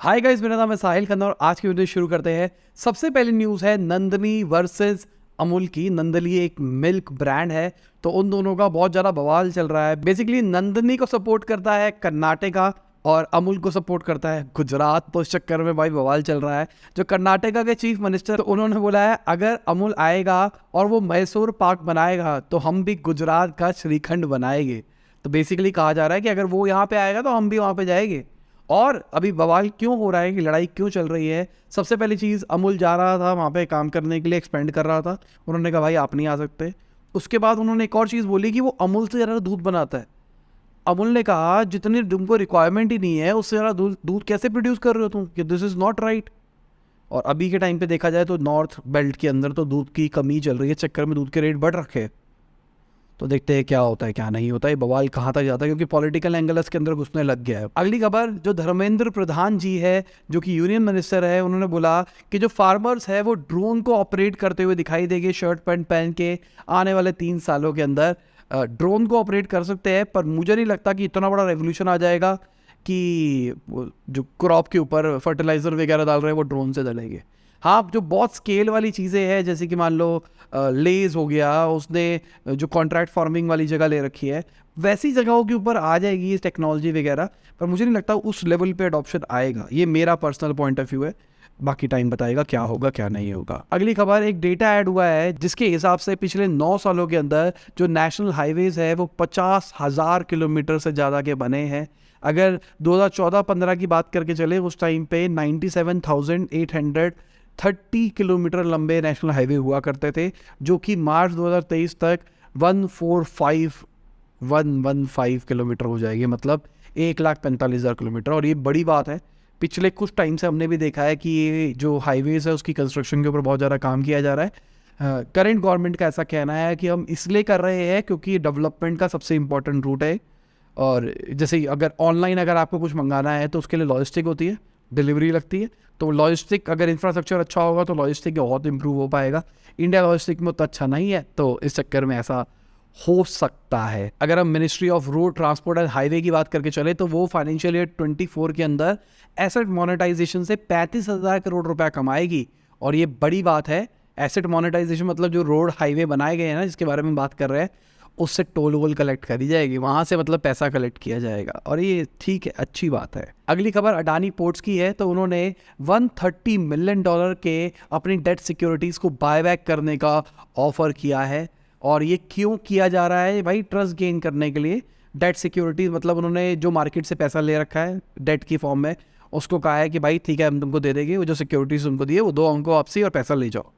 Hi guys, मेरा नाम है साहिल खन्ना और आज की वीडियो शुरू करते हैं। सबसे पहली न्यूज़ है नंदनी वर्सेस अमूल की। नंदनी एक मिल्क ब्रांड है, तो उन दोनों का बहुत ज़्यादा बवाल चल रहा है। बेसिकली नंदनी को सपोर्ट करता है कर्नाटका और अमूल को सपोर्ट करता है गुजरात। तो इस चक्कर में भाई बवाल चल रहा है। जो कर्नाटका के चीफ मिनिस्टर, तो उन्होंने बोला है अगर अमूल आएगा और वो मैसूर पाक बनाएगा तो हम भी गुजरात का श्रीखंड बनाएंगे। तो बेसिकली कहा जा रहा है कि अगर वो यहाँ पे आएगा तो हम भी वहाँ पे जाएंगे। और अभी बवाल क्यों हो रहा है कि लड़ाई क्यों चल रही है? सबसे पहली चीज़, अमूल जा रहा था वहाँ पे काम करने के लिए, एक्सपेंड कर रहा था। उन्होंने कहा भाई आप नहीं आ सकते। उसके बाद उन्होंने एक और चीज़ बोली कि वो अमूल से ज़्यादा दूध बनाता है। अमूल ने कहा जितनी तुमको रिक्वायरमेंट ही नहीं है उससे ज़्यादा दूध दूध कैसे प्रोड्यूस कर रहे हो तुम, कि दिस इज़ नॉट राइट। और अभी के टाइम पे देखा जाए तो नॉर्थ बेल्ट के अंदर तो दूध की कमी चल रही है, चक्कर में दूध के रेट बढ़ रखे हैं। तो देखते हैं क्या होता है क्या नहीं होता है, बवाल कहाँ तक जाता है, क्योंकि पॉलिटिकल एंगल इसके अंदर घुसने लग गया है। अगली खबर, जो धर्मेंद्र प्रधान जी है जो कि यूनियन मिनिस्टर है, उन्होंने बोला कि जो फार्मर्स है वो ड्रोन को ऑपरेट करते हुए दिखाई देंगे शर्ट पैंट पहन के आने वाले 3 सालों के अंदर। ड्रोन को ऑपरेट कर सकते हैं, पर मुझे नहीं लगता कि इतना बड़ा रेवोल्यूशन आ जाएगा कि जो क्रॉप के ऊपर फर्टिलाइज़र वगैरह डाल रहे हैं वो ड्रोन से डलेंगे। हाँ, जो बहुत स्केल वाली चीज़ें हैं, जैसे कि मान लो लेज़ हो गया, उसने जो कॉन्ट्रैक्ट फार्मिंग वाली जगह ले रखी है, वैसी जगहों के ऊपर आ जाएगी इस टेक्नोलॉजी वगैरह। पर मुझे नहीं लगता उस लेवल पे अडॉप्शन आएगा। ये मेरा पर्सनल पॉइंट ऑफ व्यू है, बाकी टाइम बताएगा क्या होगा क्या नहीं होगा। अगली खबर, एक डेटा ऐड हुआ है जिसके हिसाब से पिछले 9 सालों के अंदर जो नेशनल हाईवेज है वो 50,000 किलोमीटर से ज़्यादा के बने हैं। अगर 2014-15 की बात करके चले, उस टाइम पे 97,830 किलोमीटर लंबे नेशनल हाईवे हुआ करते थे, जो कि मार्च 2023 तक 145 किलोमीटर हो जाएगी, मतलब 1,45,000 किलोमीटर। और ये बड़ी बात है। पिछले कुछ टाइम से हमने भी देखा है कि ये जो हाईवेज़ है उसकी कंस्ट्रक्शन के ऊपर बहुत ज़्यादा काम किया जा रहा है। करंट गवर्नमेंट का ऐसा कहना है कि हम इसलिए कर रहे हैं क्योंकि डेवलपमेंट का सबसे इम्पोर्टेंट रूट है। और जैसे अगर ऑनलाइन अगर आपको कुछ मंगाना है तो उसके लिए लॉजिस्टिक होती है, डिलीवरी लगती है। तो लॉजिस्टिक अगर इंफ्रास्ट्रक्चर अच्छा होगा तो लॉजिस्टिक बहुत इंप्रूव हो पाएगा। इंडिया लॉजिस्टिक में उतना अच्छा नहीं है, तो इस चक्कर में ऐसा हो सकता है। अगर हम ministry of road transport and highway की बात करके चले तो वो फाइनेंशियल ईयर 24 के अंदर एसेट मोनेटाइजेशन से 35,000 करोड़ रुपया कमाएगी। और ये बड़ी बात है। एसेट मोनेटाइजेशन मतलब जो रोड हाईवे बनाए गए हैं ना, जिसके बारे में बात कर रहे हैं, उससे टोल वोल कलेक्ट करी जाएगी, वहाँ से मतलब पैसा कलेक्ट किया जाएगा। और ये ठीक है, अच्छी बात है। अगली खबर अडानी पोर्ट्स की है। तो उन्होंने $130 मिलियन के अपनी डेट सिक्योरिटीज़ को बायबैक करने का ऑफर किया है। और ये क्यों किया जा रहा है भाई? ट्रस्ट गेन करने के लिए। डेट सिक्योरिटीज़ मतलब उन्होंने जो मार्केट से पैसा ले रखा है डेट की फॉर्म में, उसको कहा है कि भाई ठीक है हम तुमको दे देंगे, वो जो सिक्योरिटीज़ तुमको दिए वो दो हमको आपसे और पैसा ले जाओ।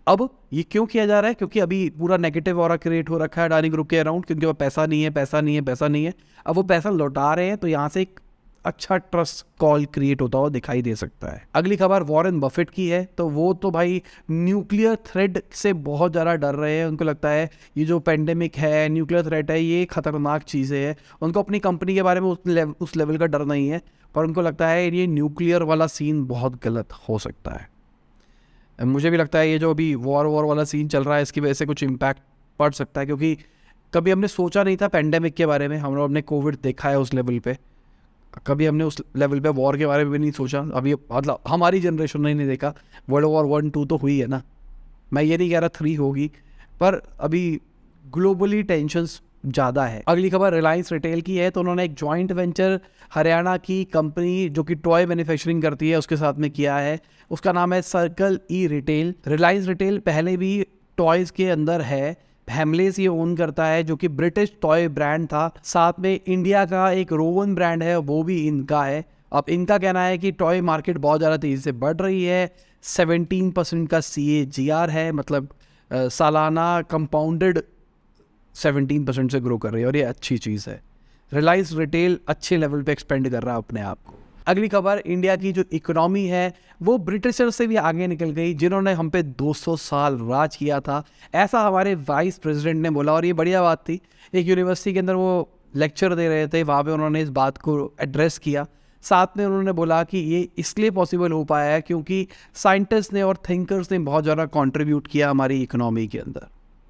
अब ये क्यों किया जा रहा है? क्योंकि अभी पूरा नेगेटिव ऑरा क्रिएट हो रखा है अडानी ग्रुप के अराउंड, क्योंकि वो पैसा नहीं है, पैसा नहीं है, पैसा नहीं है। अब वो पैसा लौटा रहे हैं, तो यहाँ से एक अच्छा ट्रस्ट कॉल क्रिएट होता हुआ दिखाई दे सकता है। अगली खबर वॉरेन बफेट की है। तो वो तो भाई न्यूक्लियर थ्रेट से बहुत ज़्यादा डर रहे हैं। उनको लगता है ये जो पेंडेमिक है, न्यूक्लियर थ्रेट है, ये खतरनाक चीज़ें हैं। उनको अपनी कंपनी के बारे में उस लेवल का डर नहीं है, पर उनको लगता है ये न्यूक्लियर वाला सीन बहुत गलत हो सकता है। मुझे भी लगता है ये जो अभी वॉर वाला सीन चल रहा है, इसकी वजह से कुछ इम्पैक्ट पड़ सकता है, क्योंकि कभी हमने सोचा नहीं था पेंडेमिक के बारे में। हम लोग अपने कोविड देखा है उस लेवल पे, कभी हमने उस लेवल पे वॉर के बारे में भी नहीं सोचा। अभी मतलब हमारी जनरेशन ने नहीं देखा। वर्ल्ड वॉर 1-2 तो हुई है ना, मैं ये नहीं कह रहा 3 होगी, पर अभी ग्लोबली टेंशंस ज़्यादा है। अगली खबर रिलायंस रिटेल की है। तो उन्होंने एक जॉइंट वेंचर हरियाणा की कंपनी जो कि टॉय मैन्युफैक्चरिंग करती है उसके साथ में किया है। उसका नाम है सर्कल ई रिटेल। रिलायंस रिटेल पहले भी टॉयज़ के अंदर है। हैमलेस ये ओन करता है, जो कि ब्रिटिश टॉय ब्रांड था। साथ में इंडिया का एक रोवन ब्रांड है, वो भी इनका है। अब इनका कहना है कि टॉय मार्केट बहुत ज़्यादा तेज़ी से बढ़ रही है। 17% का CAGR है, मतलब सालाना कंपाउंडेड 17% से ग्रो कर रही है, और ये अच्छी चीज़ है। रिलायंस रिटेल अच्छे लेवल पे एक्सपेंड कर रहा है अपने आप को। अगली खबर, इंडिया की जो इकोनॉमी है वो ब्रिटिशर से भी आगे निकल गई, जिन्होंने हम पे 200 साल राज किया था, ऐसा हमारे वाइस प्रेसिडेंट ने बोला। और ये बढ़िया बात थी। एक यूनिवर्सिटी के अंदर वो लेक्चर दे रहे थे, वहाँ पे उन्होंने इस बात को एड्रेस किया। साथ में उन्होंने बोला कि ये इसलिए पॉसिबल हो पाया है क्योंकि साइंटिस्ट ने और थिंकर्स ने बहुत ज़्यादा कंट्रीब्यूट किया हमारी इकोनॉमी के अंदर।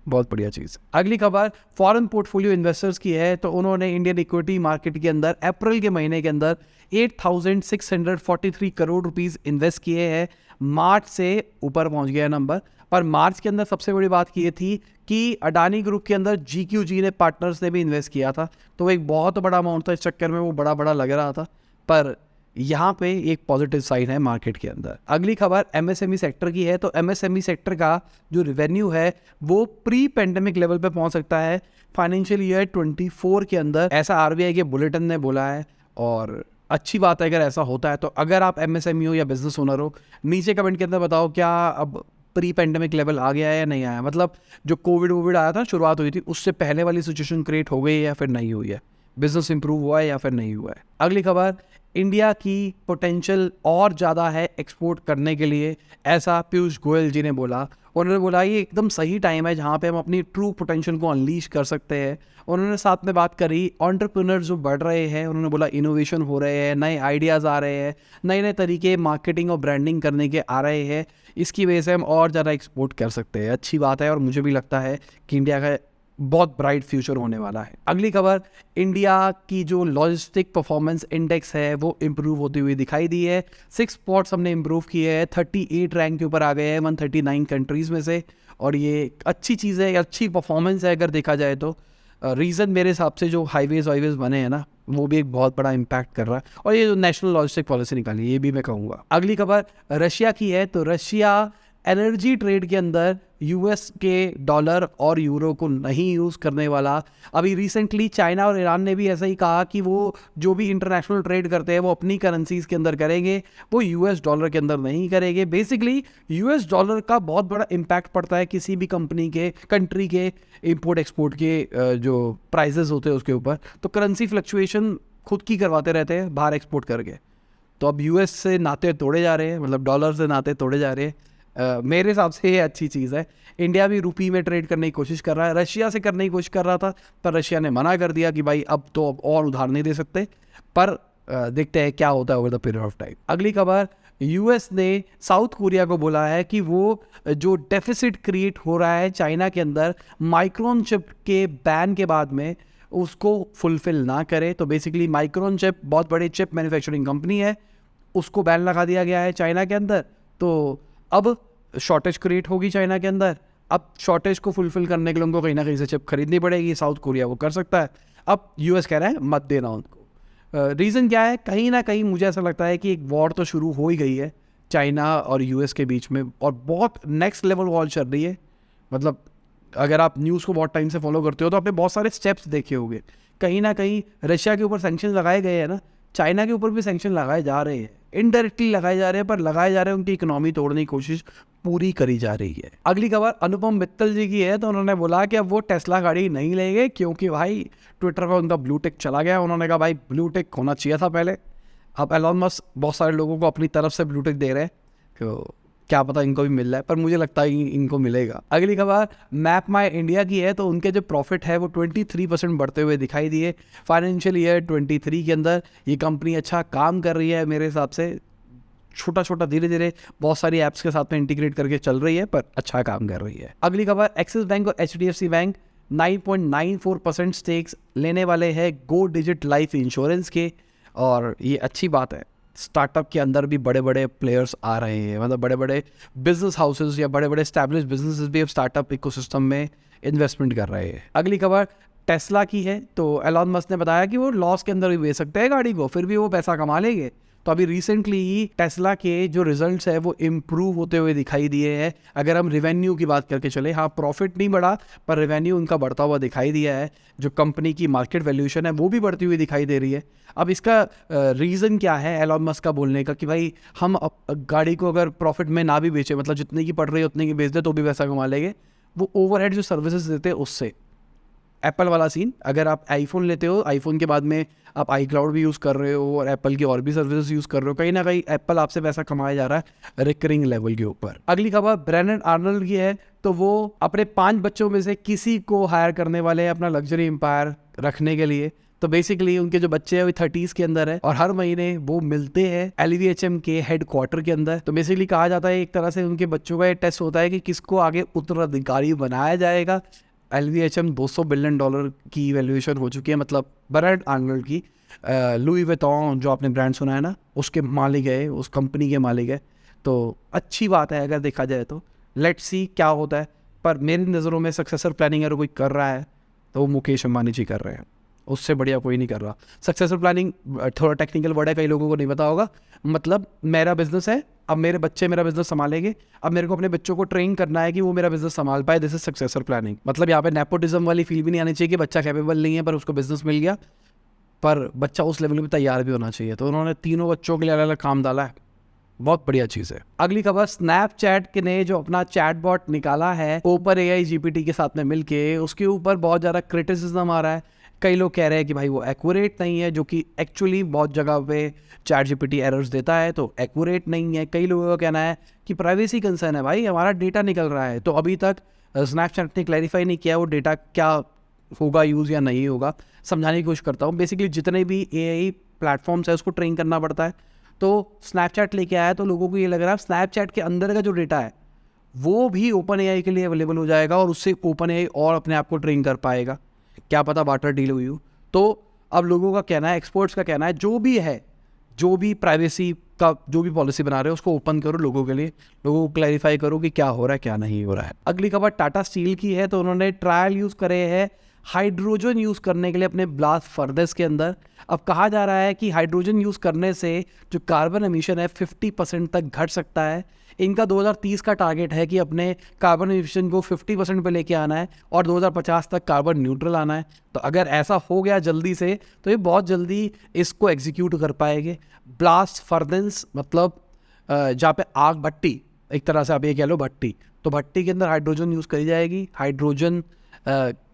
बहुत बढ़िया चीज़। अगली खबर फॉरेन पोर्टफोलियो इन्वेस्टर्स की है, तो उन्होंने इंडियन इक्विटी मार्केट के अंदर अप्रैल के महीने के अंदर 8,643 करोड़ रुपीस इन्वेस्ट किए हैं। मार्च से ऊपर पहुंच गया नंबर, पर मार्च के अंदर सबसे बड़ी बात की ये थी कि अडानी ग्रुप के अंदर GQG ने पार्टनर्स ने भी इन्वेस्ट किया था, तो वो एक बहुत बड़ा अमाउंट था, इस चक्कर में वो बड़ा बड़ा लग रहा था, पर यहाँ पे एक पॉजिटिव साइन है मार्केट के अंदर। अगली खबर MSME सेक्टर की है, तो MSME सेक्टर का जो रेवेन्यू है वो प्री पेंडेमिक लेवल पे पहुंच सकता है फाइनेंशियल ईयर 24 के अंदर, ऐसा RBI के बुलेटिन ने बोला है। और अच्छी बात है अगर ऐसा होता है तो। अगर आप MSME हो या बिजनेस ओनर हो, नीचे कमेंट के अंदर बताओ क्या अब प्री पेंडेमिक लेवल आ गया है या नहीं आया, मतलब जो कोविड आया था, शुरुआत हुई थी, उससे पहले वाली सिचुएशन क्रिएट हो गई है या फिर नहीं हुई है, बिजनेस इंप्रूव हुआ है या फिर नहीं हुआ है। अगली खबर इंडिया की पोटेंशियल और ज़्यादा है एक्सपोर्ट करने के लिए, ऐसा पीयूष गोयल जी ने बोला। उन्होंने बोला ये एकदम सही टाइम है जहाँ पे हम अपनी ट्रू पोटेंशियल को अनलीश कर सकते हैं। उन्होंने साथ में बात करी एंटरप्रेन्योर्स जो बढ़ रहे हैं, उन्होंने बोला इनोवेशन हो रहे हैं, नए आइडियाज़ आ रहे हैं, नए नए तरीके मार्केटिंग और ब्रांडिंग करने के आ रहे हैं, इसकी वजह से हम और ज़्यादा एक्सपोर्ट कर सकते हैं। अच्छी बात है और मुझे भी लगता है कि इंडिया का बहुत ब्राइट फ्यूचर होने वाला है। अगली खबर इंडिया की जो लॉजिस्टिक परफॉर्मेंस इंडेक्स है वो इम्प्रूव होती हुई दिखाई दी है। 6 स्पॉट्स हमने इम्प्रूव किए हैं, 38 रैंक के ऊपर आ गए हैं 139 कंट्रीज़ में से, और ये अच्छी चीज़ है, अच्छी परफॉर्मेंस है अगर देखा जाए तो। रीज़न मेरे हिसाब से जो हाईवेज़ बने हैं ना, वो भी एक बहुत बड़ा इम्पैक्ट कर रहा है, और ये जो नेशनल लॉजिस्टिक पॉलिसी निकाली ये भी मैं कहूँगा। अगली खबर रशिया की है, तो रशिया एनर्जी ट्रेड के अंदर US के डॉलर और यूरो को नहीं यूज़ करने वाला। अभी रिसेंटली चाइना और ईरान ने भी ऐसा ही कहा कि वो जो भी इंटरनेशनल ट्रेड करते हैं वो अपनी करेंसीज़ के अंदर करेंगे, वो US डॉलर के अंदर नहीं करेंगे। बेसिकली US डॉलर का बहुत बड़ा इम्पैक्ट पड़ता है किसी भी कंट्री के इंपोर्ट एक्सपोर्ट के जो प्राइजेस होते हैं उसके ऊपर, तो करेंसी फ्लक्चुएशन खुद की करवाते रहते हैं बाहर एक्सपोर्ट करके। तो अब US से नाते तोड़े जा रहे हैं, मतलब डॉलर से नाते तोड़े जा रहे हैं। मेरे हिसाब से ये अच्छी चीज़ है। इंडिया भी रुपी में ट्रेड करने की कोशिश कर रहा है, रशिया से करने की कोशिश कर रहा था, पर रशिया ने मना कर दिया कि भाई अब तो अब और उधार नहीं दे सकते, पर देखते हैं क्या होता है over the period of time. अगली खबर US ने साउथ कोरिया को बोला है कि वो जो डेफिसिट क्रिएट हो रहा है चाइना के अंदर माइक्रोन चिप के बैन के बाद में, उसको फुलफिल ना करे। तो बेसिकली माइक्रोन चिप बहुत बड़ी चिप मैन्युफैक्चरिंग कंपनी है, उसको बैन लगा दिया गया है चाइना के अंदर, तो अब शॉर्टेज क्रिएट होगी चाइना के अंदर। अब शॉर्टेज को फुलफिल करने के लिए उनको कहीं ना कहीं से चिप खरीदनी पड़ेगी, साउथ कोरिया वो कर सकता है। अब US कह रहा है मत देना उनको। रीज़न क्या है, कहीं ना कहीं मुझे ऐसा लगता है कि एक वॉर तो शुरू हो ही गई है चाइना और US के बीच में, और बहुत नेक्स्ट लेवल वॉर चल रही है। मतलब अगर आप न्यूज़ को बहुत टाइम से फॉलो करते हो तो आपने बहुत सारे स्टेप्स देखे होंगे, कहीं ना कहीं रशिया के ऊपर सैंक्शन लगाए गए हैं ना, चाइना के ऊपर भी सैंक्शन लगाए जा रहे हैं, इनडायरेक्टली लगाए जा रहे हैं, पर लगाए जा रहे हैं, उनकी इकोनॉमी तोड़ने की कोशिश पूरी करी जा रही है। अगली खबर अनुपम मित्तल जी की है, तो उन्होंने बोला कि अब वो टेस्ला गाड़ी नहीं लेंगे क्योंकि भाई ट्विटर पर उनका ब्लू टिक चला गया। उन्होंने कहा भाई ब्लू टिक होना चाहिए था पहले, अब एलॉन मस्क बहुत सारे लोगों को अपनी तरफ से ब्लू टिक दे रहे हैं, तो क्या पता इनको भी मिल रहा है, पर मुझे लगता है इनको मिलेगा। अगली खबर मैप माई इंडिया की है, तो उनके जो प्रॉफिट है वो 23% बढ़ते हुए दिखाई दिए फाइनेंशियल ईयर 23 के अंदर। ये कंपनी अच्छा काम कर रही है मेरे हिसाब से, छोटा छोटा धीरे धीरे बहुत सारी ऐप्स के साथ में इंटीग्रेट करके चल रही है, पर अच्छा काम कर रही है। अगली खबर एक्सिस बैंक और HDFC बैंक 9.94% स्टेक्स लेने वाले हैं गो डिजिट लाइफ इंश्योरेंस के, और ये अच्छी बात है। स्टार्टअप के अंदर भी बड़े बड़े प्लेयर्स आ रहे हैं, मतलब बड़े बड़े बिजनेस हाउसेस या बड़े बड़े एस्टैब्लिश बिजनेसेस भी अब स्टार्टअप इकोसिस्टम में इन्वेस्टमेंट कर रहे हैं। अगली खबर टेस्ला की है, तो एलॉन मस्क ने बताया कि वो लॉस के अंदर भी बेच सकते हैं गाड़ी को, फिर भी वो पैसा कमा लेंगे। तो अभी रिसेंटली ही टेस्ला के जो रिजल्ट्स है वो इम्प्रूव होते हुए दिखाई दिए हैं। अगर हम रिवेन्यू की बात करके चले, हाँ प्रॉफिट नहीं बढ़ा पर रिवेन्यू उनका बढ़ता हुआ दिखाई दिया है, जो कंपनी की मार्केट वैल्यूएशन है वो भी बढ़ती हुई दिखाई दे रही है। अब इसका रीज़न क्या है एलॉन मस्क का बोलने का कि भाई हम गाड़ी को अगर प्रॉफिट में ना भी बेचे, मतलब जितने की पड़ रही है उतने की बेच दे तो भी पैसा कमा लेंगे, वो ओवरहेड जो सर्विसेज देते हैं उससे। एप्पल वाला सीन, अगर आप आईफोन लेते हो, आईफोन के बाद में आप iCloud भी यूज़ कर रहे हो और एप्पल की और भी सर्विसेज यूज़ कर रहे हो, कहीं ना कहीं एप्पल आपसे पैसा कमाया जा रहा है रिकरिंग लेवल के ऊपर। अगली खबर ब्रेनन आर्नल्ड की है, तो वो अपने 5 बच्चों में से किसी को हायर करने वाले हैं अपना लग्जरी एम्पायर रखने के लिए। तो बेसिकली उनके जो बच्चे हैं वो 30s के अंदर है और हर महीने वो मिलते हैं LVHM के हेडक्वार्टर के अंदर। तो बेसिकली कहा जाता है एक तरह से उनके बच्चों का ये टेस्ट होता है कि किसको आगे उत्तराधिकारी बनाया जाएगा। LVHM $200 बिलियन की वैल्यूएशन हो चुकी है, मतलब बर्नार्ड आर्नोल्ड की। लुई विटॉन जो आपने ब्रांड सुना है ना, उसके मालिक है, उस कंपनी के मालिक है। तो अच्छी बात है अगर देखा जाए तो। लेट्स सी क्या होता है, पर मेरी नज़रों में सक्सेसर प्लानिंग अगर कोई कर रहा है तो वो मुकेश अंबानी जी कर रहे हैं, उससे बढ़िया कोई नहीं कर रहा। सक्सेसर प्लानिंग थोड़ा टेक्निकल वर्ड है, कई लोगों को नहीं पता होगा। मतलब मेरा बिजनेस है, अब मेरे बच्चे मेरा बिजनेस संभालेंगे, अब मेरे को अपने बच्चों को ट्रेन करना है कि वो मेरा बिजनेस संभाल पाए। This is successor planning. मतलब यहाँ पे नेपोटिज्म वाली फील भी नहीं आनी चाहिए कि बच्चा कैपेबल नहीं है पर उसको बिजनेस मिल गया, पर बच्चा उस लेवल पे तैयार भी होना चाहिए। तो उन्होंने तीनों बच्चों के लिए अलग अलग काम डाला है, बहुत बढ़िया चीज़ है। अगली खबर, स्नैपचैट के ने जो अपना चैटबॉट निकाला है ओपन AI GPT के साथ में मिलके, उसके ऊपर बहुत ज़्यादा क्रिटिसिज्म आ रहा है। कई लोग कह रहे हैं कि भाई वो एक्यूरेट नहीं है, जो कि एक्चुअली बहुत जगह पे चैट GPT एरर्स देता है, तो एक्यूरेट नहीं है। कई लोगों का कहना है कि प्राइवेसी कंसर्न है, भाई हमारा डेटा निकल रहा है। तो अभी तक स्नैपचैट ने क्लैरिफाई नहीं किया वो डेटा क्या होगा यूज़ या नहीं होगा। समझाने की कोशिश करता हूँ। बेसिकली जितने भी AI प्लेटफॉर्म्स है उसको ट्रेन करना पड़ता है। तो स्नैपचैट लेके आया तो लोगों को ये लग रहा है स्नैपचैट के अंदर का जो डेटा है वो भी ओपन AI के लिए अवेलेबल हो जाएगा और उससे ओपन AI और अपने आप को ट्रेन कर पाएगा। क्या पता बार्टर डील हुई हो। तो अब लोगों का कहना है, एक्सपर्ट्स का कहना है, जो भी है, जो भी प्राइवेसी का जो भी पॉलिसी बना रहे हो उसको ओपन करो लोगों के लिए, लोगों को क्लैरिफाई करो कि क्या हो रहा है क्या नहीं हो रहा है। अगली खबर टाटा स्टील की है। तो उन्होंने ट्रायल यूज़ करे हैं हाइड्रोजन यूज़ करने के लिए अपने ब्लास्ट फर्नेस के अंदर। अब कहा जा रहा है कि हाइड्रोजन यूज़ करने से जो कार्बन एमिशन है 50% तक घट सकता है। इनका 2030 का टारगेट है कि अपने कार्बन एमिशन को 50% पे लेके आना है और 2050 तक कार्बन न्यूट्रल आना है। तो अगर ऐसा हो गया जल्दी से तो ये बहुत जल्दी इसको एग्जीक्यूट कर पाएंगे। ब्लास्ट फर्नेस मतलब जहाँ पे आग भट्टी, एक तरह से आप ये कह लो भट्टी, तो भट्टी के अंदर हाइड्रोजन यूज़ करी जाएगी। हाइड्रोजन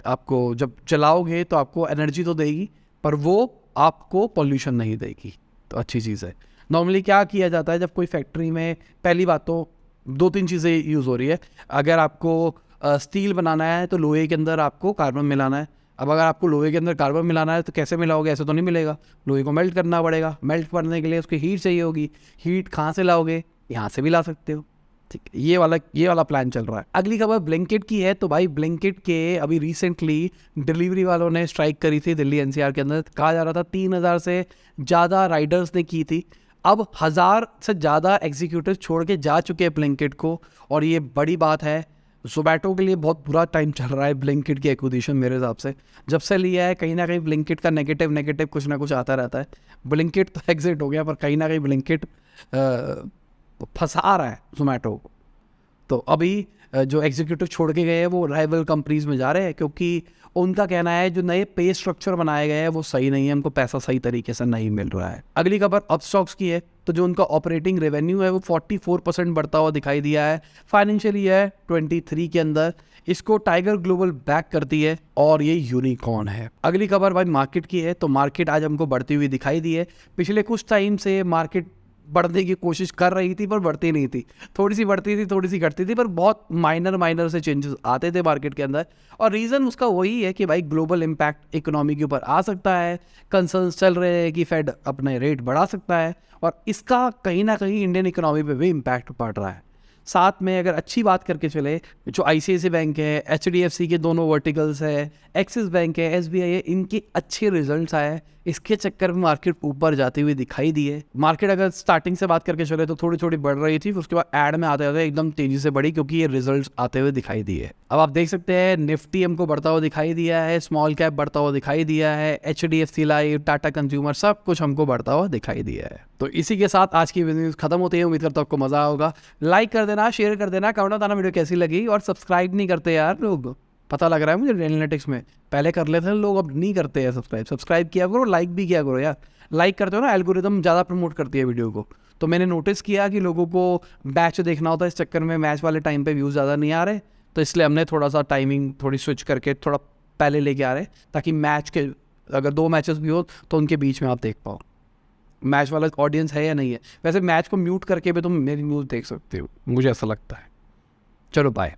आपको जब चलाओगे तो आपको एनर्जी तो देगी पर वो आपको पॉल्यूशन नहीं देगी, तो अच्छी चीज़ है। नॉर्मली क्या किया जाता है जब कोई फैक्ट्री में, पहली बात तो 2-3 चीज़ें यूज़ हो रही है। अगर आपको स्टील बनाना है तो लोहे के अंदर आपको कार्बन मिलाना है। अब अगर आपको लोहे के अंदर कार्बन मिलाना है तो कैसे मिलाओगे, ऐसे तो नहीं मिलेगा, लोहे को मेल्ट करना पड़ेगा। मेल्ट करने के लिए उसकी हीट चाहिए होगी। हीट कहाँ से लाओगे, यहाँ से भी ला सकते हो, ठीक है। ये वाला प्लान चल रहा है। अगली खबर ब्लिंकिट की है। तो भाई ब्लिंकिट के अभी रिसेंटली डिलीवरी वालों ने स्ट्राइक करी थी दिल्ली NCR के अंदर। कहा जा रहा था 3000 से ज़्यादा राइडर्स ने की थी। अब 1000 से ज़्यादा एग्जीक्यूटिव छोड़ के जा चुके हैं ब्लिंकिट को, और ये बड़ी बात है। ज़ोमैटो के लिए बहुत बुरा टाइम चल रहा है ब्लिंकिट की एक्विजिशन मेरे हिसाब से। जब से लिया है कहीं ना कहीं ब्लिंकिट का नेगेटिव कुछ ना कुछ आता रहता है। ब्लिंकिट तो एग्जिट हो गया पर कहीं ना कहीं ब्लिंकिट फंसा रहा है ज़ोमैटो को। तो अभी जो एग्जीक्यूटिव छोड़ के गए हैं वो राइवल कंपनीज में जा रहे हैं, क्योंकि उनका कहना है जो नए पे स्ट्रक्चर बनाए गए हैं वो सही नहीं है, उनको पैसा सही तरीके से नहीं मिल रहा है। अगली खबर अपस्टॉक्स की है। तो जो उनका ऑपरेटिंग रेवेन्यू है वो 44% बढ़ता हुआ दिखाई दिया है फाइनेंशियल ईयर 23 के अंदर। इसको टाइगर ग्लोबल बैक करती है और ये यूनिकॉर्न है। अगली खबर भाई मार्केट की है। तो मार्केट आज हमको बढ़ती हुई दिखाई दी है। पिछले कुछ टाइम से मार्केट बढ़ने की कोशिश कर रही थी पर बढ़ती नहीं थी, थोड़ी सी बढ़ती थी थोड़ी सी घटती थी, पर बहुत माइनर से चेंजेस आते थे मार्केट के अंदर। और रीज़न उसका वही है कि भाई ग्लोबल इम्पैक्ट इकोनॉमी के ऊपर आ सकता है। कंसर्न्स चल रहे हैं कि फेड अपने रेट बढ़ा सकता है और इसका कहीं ना कहीं इंडियन इकोनॉमी पे भी इम्पैक्ट पड़ रहा है। साथ में अगर अच्छी बात करके चले, जो ICICI बैंक है, HDFC के दोनों वर्टिकल्स है, एक्सिस बैंक है, SBI है, इनके अच्छे रिजल्ट्स आए, इसके चक्कर में मार्केट ऊपर जाती हुई दिखाई दी है। मार्केट अगर स्टार्टिंग से बात करके चले तो थोड़ी थोड़ी बढ़ रही थी, उसके बाद ऐड में आते आते एकदम तेजी से बढ़ी क्योंकि ये रिजल्ट्स आते हुए दिखाई दिए। अब आप देख सकते हैं निफ्टी हमको बढ़ता हुआ दिखाई दिया है, स्मॉल कैप बढ़ता हुआ दिखाई दिया है, HDFC लाइफ, टाटा कंज्यूमर, सब कुछ हमको बढ़ता हुआ दिखाई दिया है। तो इसी के साथ आज की वीडियो खत्म होती है। उम्मीद करता हूं आपको मजा होगा। लाइक कर देना, शेयर कर देना, कमेंट बताना वीडियो कैसी लगी, और सब्सक्राइब नहीं करते यार लोग, पता लग रहा है मुझे एनालिटिक्स में। पहले कर लेते हैं लोग, अब नहीं करते हैं सब्सक्राइब किया करो, लाइक भी किया करो यार। लाइक करते हो ना, एल्गोरिदम ज़्यादा प्रमोट करती है वीडियो को। तो मैंने नोटिस किया कि लोगों को मैच देखना होता है, इस चक्कर में मैच वाले टाइम पे व्यूज़ ज़्यादा नहीं आ रहे, तो इसलिए हमने थोड़ा सा टाइमिंग थोड़ी स्विच करके थोड़ा पहले लेके आ रहे, ताकि मैच के अगर 2 मैचेस भी हो तो उनके बीच में आप देख पाओ मैच वाला ऑडियंस है या नहीं है। वैसे मैच को म्यूट करके भी तुम मेरी न्यूज़ देख सकते हो, मुझे ऐसा लगता है। चलो बाय।